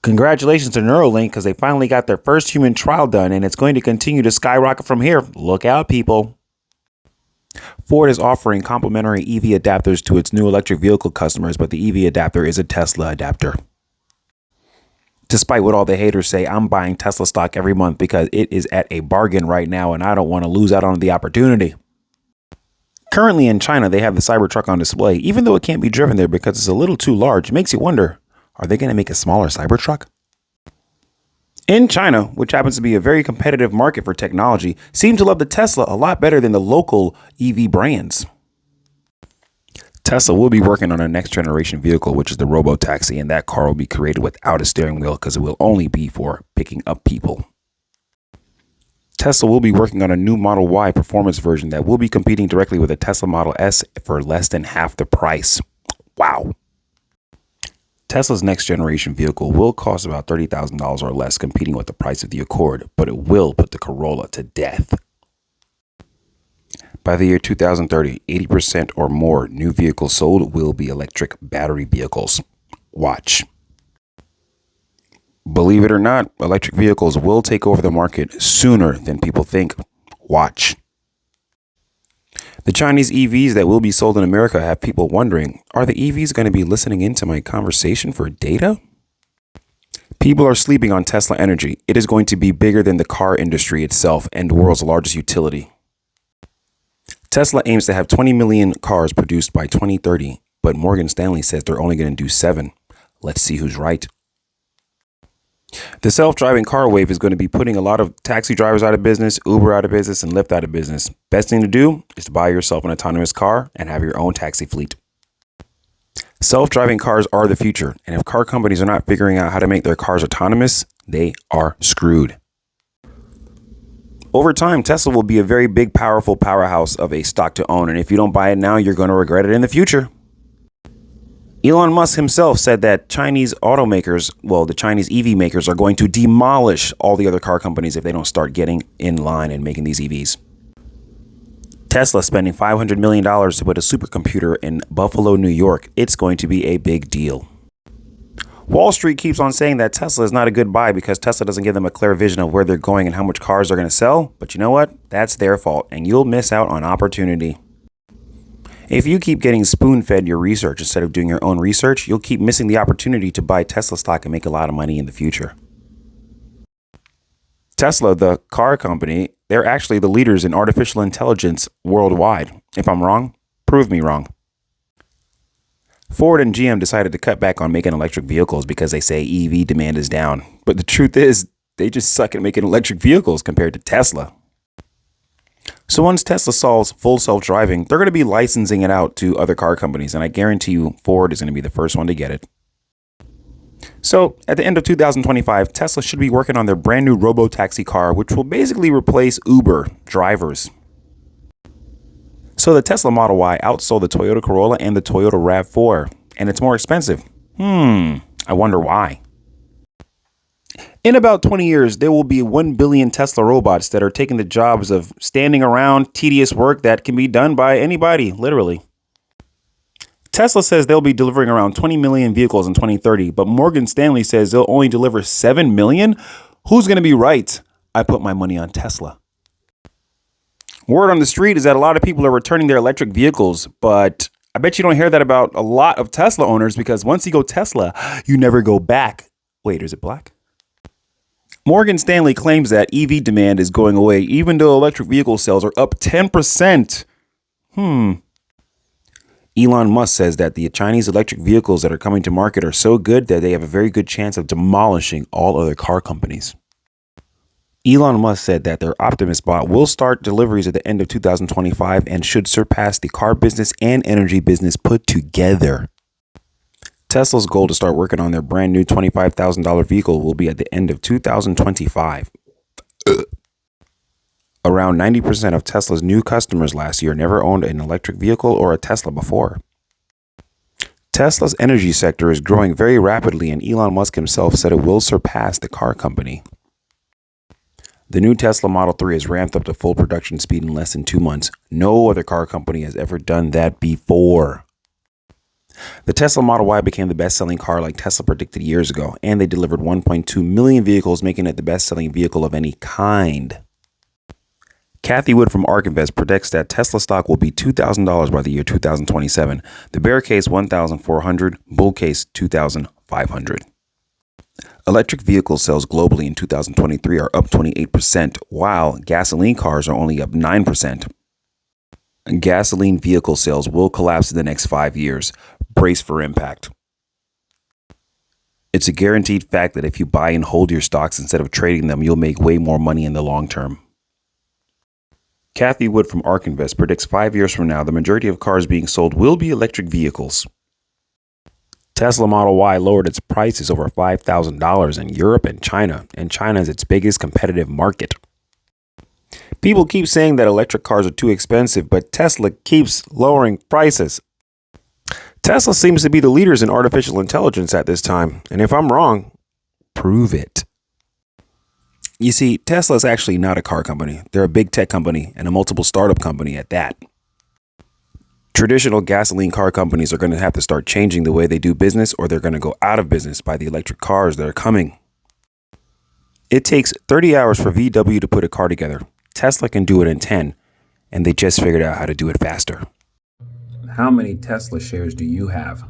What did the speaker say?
Congratulations to Neuralink because they finally got their first human trial done and it's going to continue to skyrocket from here. Look out, people. Ford is offering complimentary EV adapters to its new electric vehicle customers, but the EV adapter is a Tesla adapter. Despite what all the haters say, I'm buying Tesla stock every month because it is at a bargain right now and I don't want to lose out on the opportunity. Currently in China, they have the Cybertruck on display, even though it can't be driven there because it's a little too large. It makes you wonder, are they going to make a smaller Cybertruck? In China, which happens to be a very competitive market for technology, seem to love the Tesla a lot better than the local EV brands. Tesla will be working on a next generation vehicle, which is the Robotaxi, and that car will be created without a steering wheel because it will only be for picking up people. Tesla will be working on a new Model Y performance version that will be competing directly with a Tesla Model S for less than half the price. Wow. Tesla's next generation vehicle will cost about $30,000 or less, competing with the price of the Accord, but it will put the Corolla to death. By the year 2030, 80% or more new vehicles sold will be electric battery vehicles. Watch. Believe it or not, electric vehicles will take over the market sooner than people think. Watch. The Chinese EVs that will be sold in America have people wondering, are the EVs going to be listening into my conversation for data? People are sleeping on Tesla Energy. It is going to be bigger than the car industry itself and the world's largest utility. Tesla aims to have 20 million cars produced by 2030, but Morgan Stanley says they're only going to do 7. Let's see who's right. The self-driving car wave is going to be putting a lot of taxi drivers out of business, Uber out of business, and Lyft out of business. Best thing to do is to buy yourself an autonomous car and have your own taxi fleet. Self-driving cars are the future, and if car companies are not figuring out how to make their cars autonomous, they are screwed. Over time, Tesla will be a very big, powerful powerhouse of a stock to own, and if you don't buy it now, you're going to regret it in the future. Elon Musk himself said that Chinese automakers, the Chinese EV makers, are going to demolish all the other car companies if they don't start getting in line and making these EVs. Tesla spending $500 million to put a supercomputer in Buffalo, New York. It's going to be a big deal. Wall Street keeps on saying that Tesla is not a good buy because Tesla doesn't give them a clear vision of where they're going and how much cars they're going to sell. But you know what? That's their fault, and you'll miss out on opportunity. If you keep getting spoon-fed your research instead of doing your own research, you'll keep missing the opportunity to buy Tesla stock and make a lot of money in the future. Tesla, the car company, they're actually the leaders in artificial intelligence worldwide. If I'm wrong, prove me wrong. Ford and GM decided to cut back on making electric vehicles because they say EV demand is down. But the truth is, they just suck at making electric vehicles compared to Tesla. So once Tesla solves full self-driving, they're going to be licensing it out to other car companies. And I guarantee you, Ford is going to be the first one to get it. So at the end of 2025, Tesla should be working on their brand new Robotaxi car, which will basically replace Uber drivers. So the Tesla Model Y outsold the Toyota Corolla and the Toyota RAV4, and it's more expensive. I wonder why. In about 20 years, there will be 1 billion Tesla robots that are taking the jobs of standing around, tedious work that can be done by anybody, literally. Tesla says they'll be delivering around 20 million vehicles in 2030, but Morgan Stanley says they'll only deliver 7 million. Who's going to be right? I put my money on Tesla. Word on the street is that a lot of people are returning their electric vehicles, but I bet you don't hear that about a lot of Tesla owners because once you go Tesla, you never go back. Wait, is it black? Morgan Stanley claims that EV demand is going away, even though electric vehicle sales are up 10%. Elon Musk says that the Chinese electric vehicles that are coming to market are so good that they have a very good chance of demolishing all other car companies. Elon Musk said that their Optimus bot will start deliveries at the end of 2025 and should surpass the car business and energy business put together. Tesla's goal to start working on their brand new $25,000 vehicle will be at the end of 2025. Around 90% of Tesla's new customers last year never owned an electric vehicle or a Tesla before. Tesla's energy sector is growing very rapidly, and Elon Musk himself said it will surpass the car company. The new Tesla Model 3 has ramped up to full production speed in less than 2 months. No other car company has ever done that before. The Tesla Model Y became the best-selling car like Tesla predicted years ago, and they delivered 1.2 million vehicles, making it the best-selling vehicle of any kind. Kathy Wood from ARK Invest predicts that Tesla stock will be $2,000 by the year 2027. The bear case 1,400, bull case 2,500. Electric vehicle sales globally in 2023 are up 28%, while gasoline cars are only up 9%. Gasoline vehicle sales will collapse in the next 5 years. Brace for impact. It's a guaranteed fact that if you buy and hold your stocks instead of trading them, you'll make way more money in the long term. Kathy Wood from ARK Invest predicts 5 years from now, the majority of cars being sold will be electric vehicles. Tesla Model Y lowered its prices over $5,000 in Europe and China is its biggest competitive market. People keep saying that electric cars are too expensive, but Tesla keeps lowering prices. Tesla seems to be the leaders in artificial intelligence at this time, and if I'm wrong, prove it. You see, Tesla is actually not a car company. They're a big tech company and a multiple startup company at that. Traditional gasoline car companies are going to have to start changing the way they do business, or they're going to go out of business by the electric cars that are coming. It takes 30 hours for VW to put a car together. Tesla can do it in 10, and they just figured out how to do it faster. How many Tesla shares do you have?